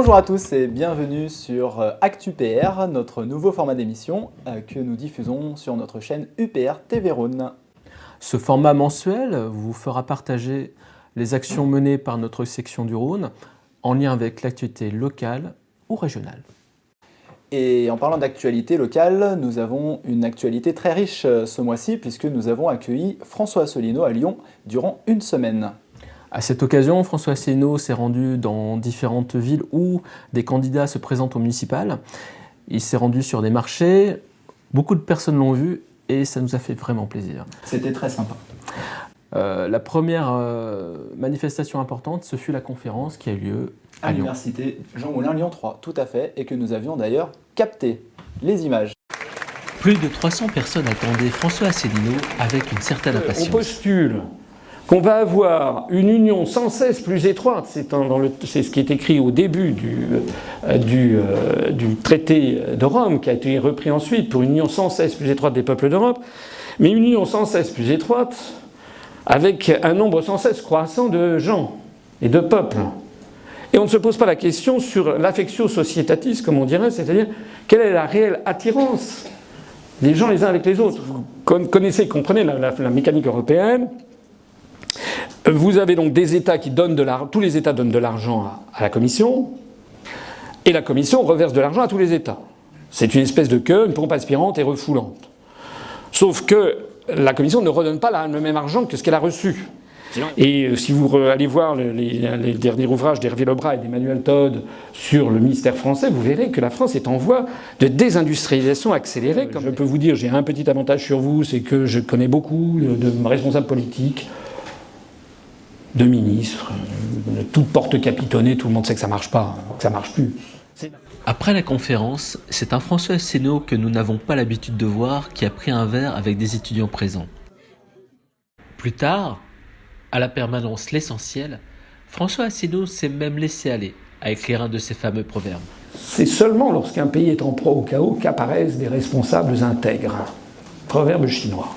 Bonjour à tous et bienvenue sur ActuPR, notre nouveau format d'émission que nous diffusons sur notre chaîne UPR TV Rhône. Ce format mensuel vous fera partager les actions menées par notre section du Rhône en lien avec l'actualité locale ou régionale. Et en parlant d'actualité locale, nous avons une actualité très riche ce mois-ci puisque nous avons accueilli François Asselineau à Lyon durant une semaine. À cette occasion, François Asselineau s'est rendu dans différentes villes où des candidats se présentent au municipal. Il s'est rendu sur des marchés, beaucoup de personnes l'ont vu et ça nous a fait vraiment plaisir. C'était très sympa. La première manifestation importante, ce fut la conférence qui a eu lieu à Lyon. l'université Jean Moulin Lyon 3, tout à fait, et que nous avions d'ailleurs capté les images. Plus de 300 personnes attendaient François Asselineau avec une certaine impatience. On postule qu'on va avoir une union sans cesse plus étroite, c'est ce qui est écrit au début du traité de Rome, qui a été repris ensuite pour une union sans cesse plus étroite des peuples d'Europe, mais une union sans cesse plus étroite avec un nombre sans cesse croissant de gens et de peuples. Et on ne se pose pas la question sur l'affectio societatis, comme on dirait, c'est-à-dire quelle est la réelle attirance des gens les uns avec les autres. Vous comprenez la mécanique européenne. Vous avez donc des États qui donnent de l'argent, tous les États donnent de l'argent à la Commission, et la Commission reverse de l'argent à tous les États. C'est une espèce de queue, une pompe aspirante et refoulante. Sauf que la Commission ne redonne pas le même argent que ce qu'elle a reçu. Et si vous allez voir les derniers ouvrages d'Hervé Lebras et d'Emmanuel Todd sur le ministère français, vous verrez que la France est en voie de désindustrialisation accélérée. Je peux vous dire, j'ai un petit avantage sur vous, c'est que je connais beaucoup de responsables politiques, de ministres, de toutes portes capitonnées, tout le monde sait que ça marche pas, que ça marche plus. Après la conférence, c'est un François Asselineau que nous n'avons pas l'habitude de voir qui a pris un verre avec des étudiants présents. Plus tard, à la permanence L'Essentiel, François Asselineau s'est même laissé aller à écrire un de ses fameux proverbes. C'est seulement lorsqu'un pays est en proie au chaos qu'apparaissent des responsables intègres. Proverbe chinois.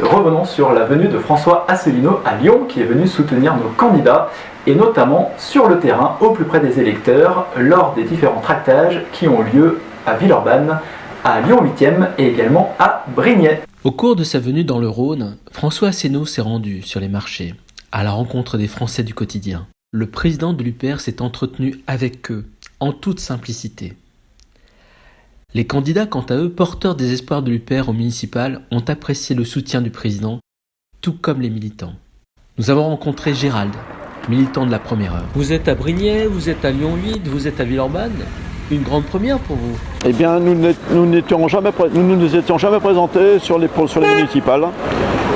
Revenons sur la venue de François Asselineau à Lyon, qui est venu soutenir nos candidats, et notamment sur le terrain, au plus près des électeurs, lors des différents tractages qui ont lieu à Villeurbanne, à Lyon 8e et également à Brignais. Au cours de sa venue dans le Rhône, François Asselineau s'est rendu sur les marchés, à la rencontre des Français du quotidien. Le président de l'UPR s'est entretenu avec eux, en toute simplicité. Les candidats, quant à eux, porteurs des espoirs de l'UPR au municipal, ont apprécié le soutien du président, tout comme les militants. Nous avons rencontré Gérald, militant de la première heure. Vous êtes à Brignais, vous êtes à Lyon 8, vous êtes à Villeurbanne. Une grande première pour vous. Eh bien, nous ne nous étions jamais présentés sur les municipales.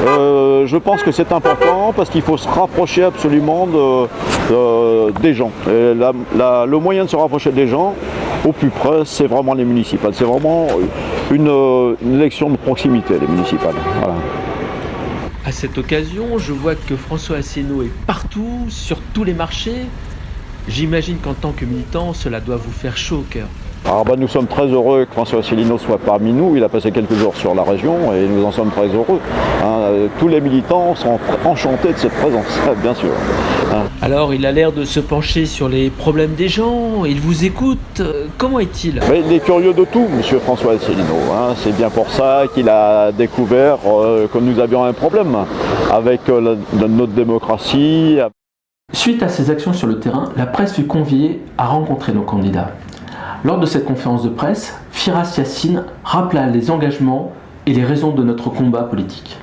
Je pense que c'est important parce qu'il faut se rapprocher absolument des gens. Et le moyen de se rapprocher des gens, au plus près, c'est vraiment les municipales. C'est vraiment une élection de proximité, les municipales. Voilà. À cette occasion, je vois que François Asselineau est partout, sur tous les marchés. J'imagine qu'en tant que militant, cela doit vous faire chaud au cœur. Alors nous sommes très heureux que François Asselineau soit parmi nous. Il a passé quelques jours sur la région et nous en sommes très heureux. Tous les militants sont enchantés de cette présence, bien sûr. Alors, il a l'air de se pencher sur les problèmes des gens, il vous écoute. Comment est-il ? Mais il est curieux de tout, monsieur François Asselineau. C'est bien pour ça qu'il a découvert que nous avions un problème avec notre démocratie. Suite à ces actions sur le terrain, la presse fut conviée à rencontrer nos candidats. Lors de cette conférence de presse, Firas Yassine rappela les engagements et les raisons de notre combat politique.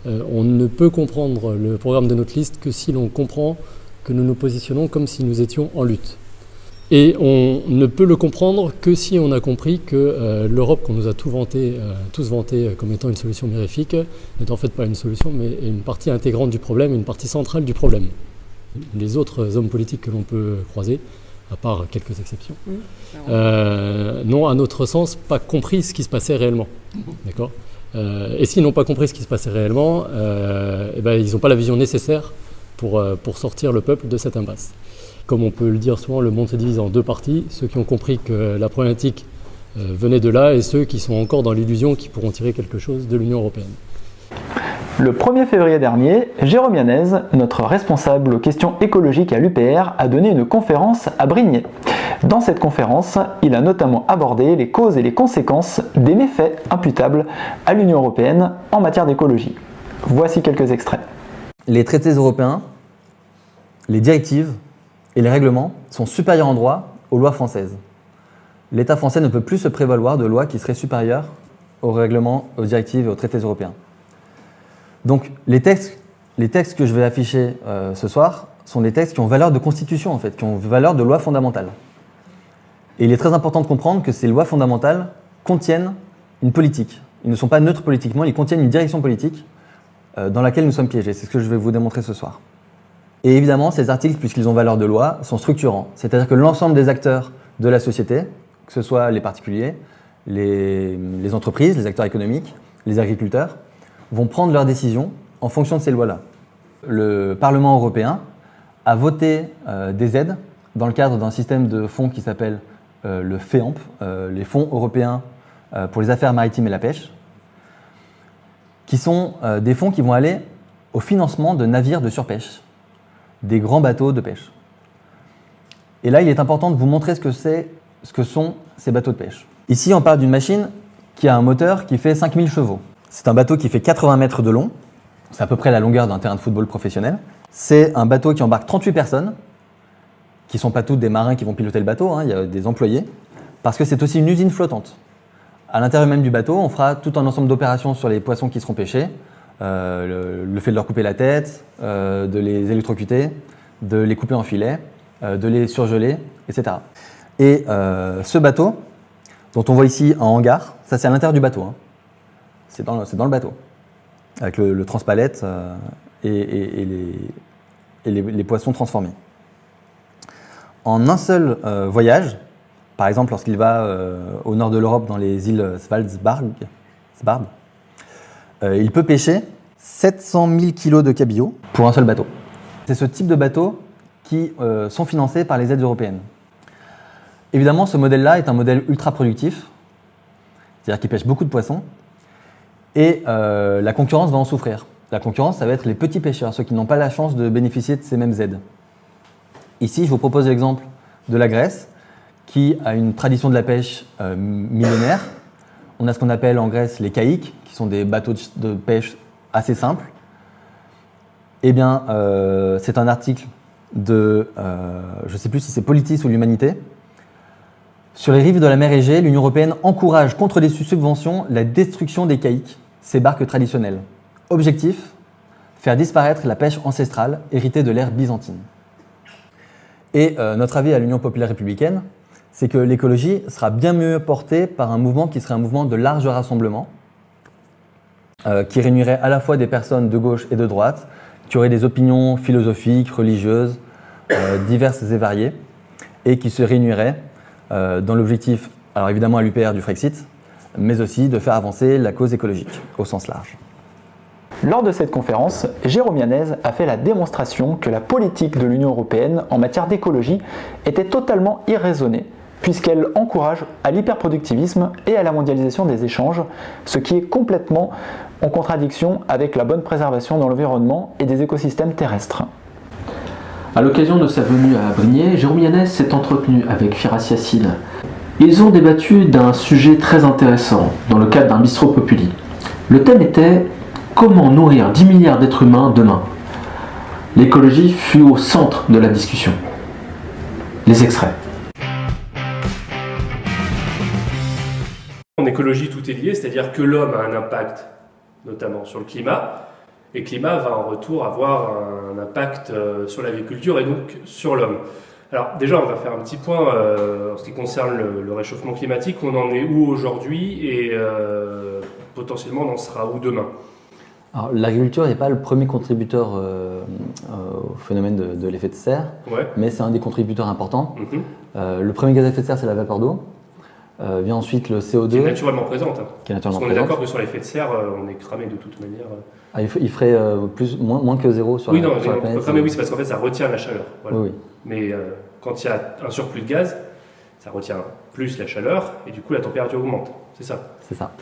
On ne peut comprendre le programme de notre liste que si l'on comprend que nous nous positionnons comme si nous étions en lutte. Et on ne peut le comprendre que si on a compris que l'Europe qu'on nous a tous vanté comme étant une solution mirifique n'est en fait pas une solution mais une partie intégrante du problème, une partie centrale du problème. Les autres hommes politiques que l'on peut croiser, à part quelques exceptions, n'ont à notre sens pas compris ce qui se passait réellement. D'accord ? Et s'ils n'ont pas compris ce qui se passait réellement, ils n'ont pas la vision nécessaire pour sortir le peuple de cette impasse. Comme on peut le dire souvent, le monde se divise en deux parties, ceux qui ont compris que la problématique venait de là et ceux qui sont encore dans l'illusion qu'ils pourront tirer quelque chose de l'Union européenne. Le 1er février dernier, Jérôme Yanez, notre responsable aux questions écologiques à l'UPR, a donné une conférence à Brignais. Dans cette conférence, il a notamment abordé les causes et les conséquences des méfaits imputables à l'Union européenne en matière d'écologie. Voici quelques extraits. Les traités européens, les directives et les règlements sont supérieurs en droit aux lois françaises. L'État français ne peut plus se prévaloir de lois qui seraient supérieures aux règlements, aux directives et aux traités européens. Donc les textes que je vais afficher ce soir sont des textes qui ont valeur de constitution en fait, qui ont valeur de loi fondamentale. Et il est très important de comprendre que ces lois fondamentales contiennent une politique. Ils ne sont pas neutres politiquement, ils contiennent une direction politique dans laquelle nous sommes piégés. C'est ce que je vais vous démontrer ce soir. Et évidemment, ces articles, puisqu'ils ont valeur de loi, sont structurants. C'est-à-dire que l'ensemble des acteurs de la société, que ce soit les particuliers, les entreprises, les acteurs économiques, les agriculteurs, vont prendre leurs décisions en fonction de ces lois-là. Le Parlement européen a voté des aides dans le cadre d'un système de fonds qui s'appelle le FEAMP, les fonds européens pour les affaires maritimes et la pêche, qui sont des fonds qui vont aller au financement de navires de surpêche, des grands bateaux de pêche. Et là, il est important de vous montrer ce que sont ces bateaux de pêche. Ici, on parle d'une machine qui a un moteur qui fait 5000 chevaux. C'est un bateau qui fait 80 mètres de long, c'est à peu près la longueur d'un terrain de football professionnel. C'est un bateau qui embarque 38 personnes, qui ne sont pas toutes des marins qui vont piloter le bateau, il y a des employés, parce que c'est aussi une usine flottante. À l'intérieur même du bateau, on fera tout un ensemble d'opérations sur les poissons qui seront pêchés, le fait de leur couper la tête, de les électrocuter, de les couper en filets, de les surgeler, etc. Et ce bateau, dont on voit ici un hangar, ça c'est à l'intérieur du bateau, c'est dans le bateau, avec le transpalette et les poissons transformés. En un seul voyage, par exemple lorsqu'il va au nord de l'Europe dans les îles Svalbard, il peut pêcher 700 000 kg de cabillaud pour un seul bateau. C'est ce type de bateaux qui sont financés par les aides européennes. Évidemment, ce modèle-là est un modèle ultra productif, c'est-à-dire qu'il pêche beaucoup de poissons, et la concurrence va en souffrir. La concurrence, ça va être les petits pêcheurs, ceux qui n'ont pas la chance de bénéficier de ces mêmes aides. Ici, je vous propose l'exemple de la Grèce, qui a une tradition de la pêche millénaire. On a ce qu'on appelle en Grèce les caïques, qui sont des bateaux de pêche assez simples. Eh bien, c'est un article de, je ne sais plus si c'est Politis ou l'Humanité. Sur les rives de la mer Égée, l'Union européenne encourage contre des subventions la destruction des caïques, ces barques traditionnelles. Objectif, faire disparaître la pêche ancestrale héritée de l'ère byzantine. Et notre avis à l'Union populaire républicaine, c'est que l'écologie sera bien mieux portée par un mouvement qui serait un mouvement de large rassemblement, qui réunirait à la fois des personnes de gauche et de droite, qui auraient des opinions philosophiques, religieuses, diverses et variées, et qui se réunirait dans l'objectif, alors évidemment à l'UPR du Frexit, mais aussi de faire avancer la cause écologique au sens large. Lors de cette conférence, Jérôme Yanez a fait la démonstration que la politique de l'Union européenne en matière d'écologie était totalement irraisonnée, puisqu'elle encourage à l'hyperproductivisme et à la mondialisation des échanges, ce qui est complètement en contradiction avec la bonne préservation de l'environnement et des écosystèmes terrestres. À l'occasion de sa venue à Brignais, Jérôme Yanez s'est entretenu avec Firas Yassine. Ils ont débattu d'un sujet très intéressant dans le cadre d'un bistrot populi. Le thème était « Comment nourrir 10 milliards d'êtres humains demain ?» L'écologie fut au centre de la discussion. Les extraits. En écologie, tout est lié, c'est-à-dire que l'homme a un impact, notamment sur le climat, et le climat va en retour avoir un impact sur l'agriculture et donc sur l'homme. Alors déjà, on va faire un petit point en ce qui concerne le réchauffement climatique. On en est où aujourd'hui et potentiellement on en sera où demain? Alors, l'agriculture n'est pas le premier contributeur au phénomène de l'effet de serre, mais c'est un des contributeurs importants. Le premier gaz à effet de serre, c'est la vapeur d'eau. Vient ensuite le CO2. Qui est naturellement présente. Qui est naturellement Parce qu'on est d'accord que sur l'effet de serre, on est cramé de toute manière. Il ferait moins que zéro sur la planète. Oui, on peut cramer, oui, c'est parce qu'en fait ça retient la chaleur. Voilà. Oui. Mais quand il y a un surplus de gaz, ça retient plus la chaleur et du coup la température augmente. C'est ça. C'est ça.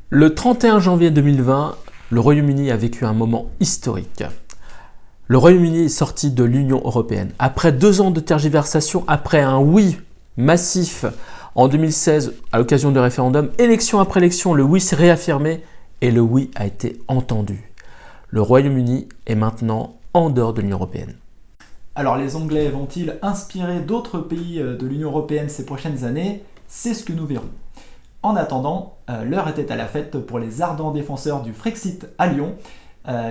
Le 31 janvier 2020, le Royaume-Uni a vécu un moment historique. Le Royaume-Uni est sorti de l'Union européenne. Après 2 ans de tergiversation, après un oui massif en 2016 à l'occasion du référendum, élection après élection, le oui s'est réaffirmé et le oui a été entendu. Le Royaume-Uni est maintenant en dehors de l'Union européenne. Alors les Anglais vont-ils inspirer d'autres pays de l'Union européenne ces prochaines années? C'est ce que nous verrons. En attendant, l'heure était à la fête pour les ardents défenseurs du Frexit à Lyon,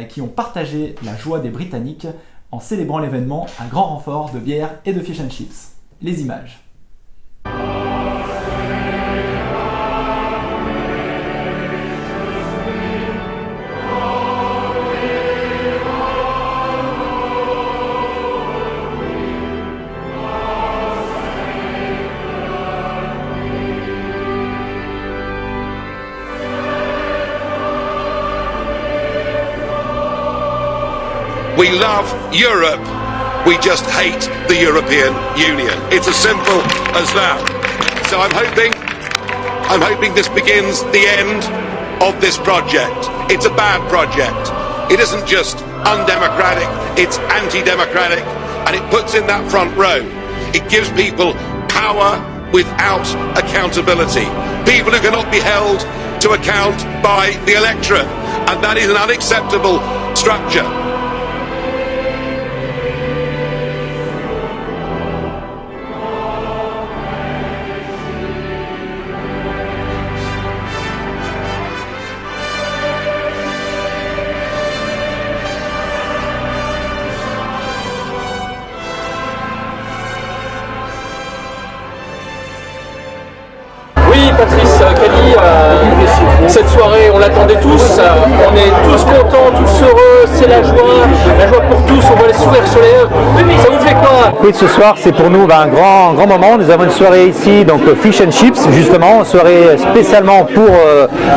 qui ont partagé la joie des Britanniques en célébrant l'événement à grand renfort de bière et de fish and chips. Les images. We love Europe, we just hate the European Union. It's as simple as that. So I'm hoping this begins the end of this project. It's a bad project. It isn't just undemocratic, it's anti-democratic, and it puts in that front row. It gives people power without accountability. People who cannot be held to account by the electorate, and that is an unacceptable structure. Patrice, Cali, cette soirée, on l'attendait tous, on est tous contents, tous heureux, c'est la joie pour tous, on voit les sourires sur les lèvres. Ça vous fait quoi? Oui, ce soir, c'est pour nous un grand moment. Nous avons une soirée ici, donc Fish and Chips, justement, une soirée spécialement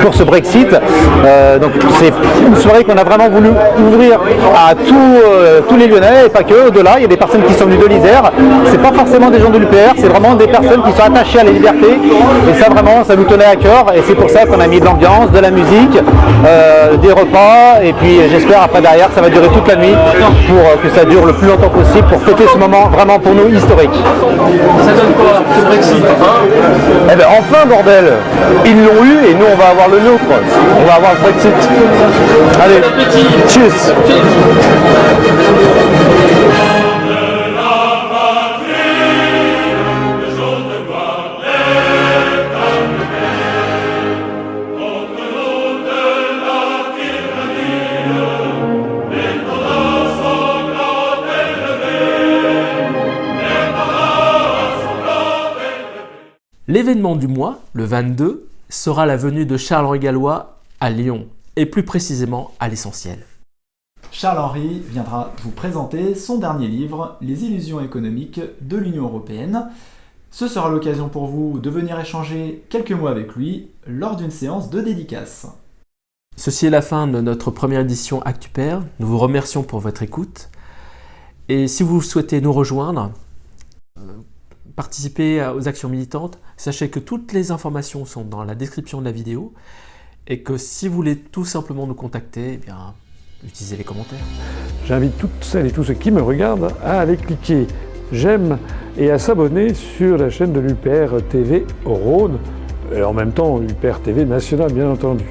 pour ce Brexit. Donc c'est une soirée qu'on a vraiment voulu ouvrir à tous les Lyonnais, et pas que, au-delà. Il y a des personnes qui sont venues de l'Isère. C'est pas forcément des gens de l'UPR, c'est vraiment des personnes qui sont attachées à la liberté. Et ça, vraiment, ça nous tenait à cœur. Et c'est pour ça qu'on a mis de l'ambiance, de la musique, des repas. Et puis j'espère après derrière, ça va durer toute la nuit pour que ça dure le plus longtemps possible pour fêter ce moment vraiment pour nous historique. Ça donne quoi ce Brexit, Eh bien enfin bordel, ils l'ont eu et nous on va avoir le nôtre. On va avoir le Brexit. Allez, cheers. L'événement du mois, le 22, sera la venue de Charles-Henri Gallois à Lyon, et plus précisément à l'Essentiel. Charles-Henri viendra vous présenter son dernier livre, Les illusions économiques de l'Union européenne. Ce sera l'occasion pour vous de venir échanger quelques mots avec lui lors d'une séance de dédicace. Ceci est la fin de notre première édition ActuPair. Nous vous remercions pour votre écoute. Et si vous souhaitez nous rejoindre, participer aux actions militantes, sachez que toutes les informations sont dans la description de la vidéo et que si vous voulez tout simplement nous contacter, eh bien, utilisez les commentaires. J'invite toutes celles et tous ceux qui me regardent à aller cliquer j'aime et à s'abonner sur la chaîne de l'UPR TV Rhône et en même temps UPR TV National bien entendu.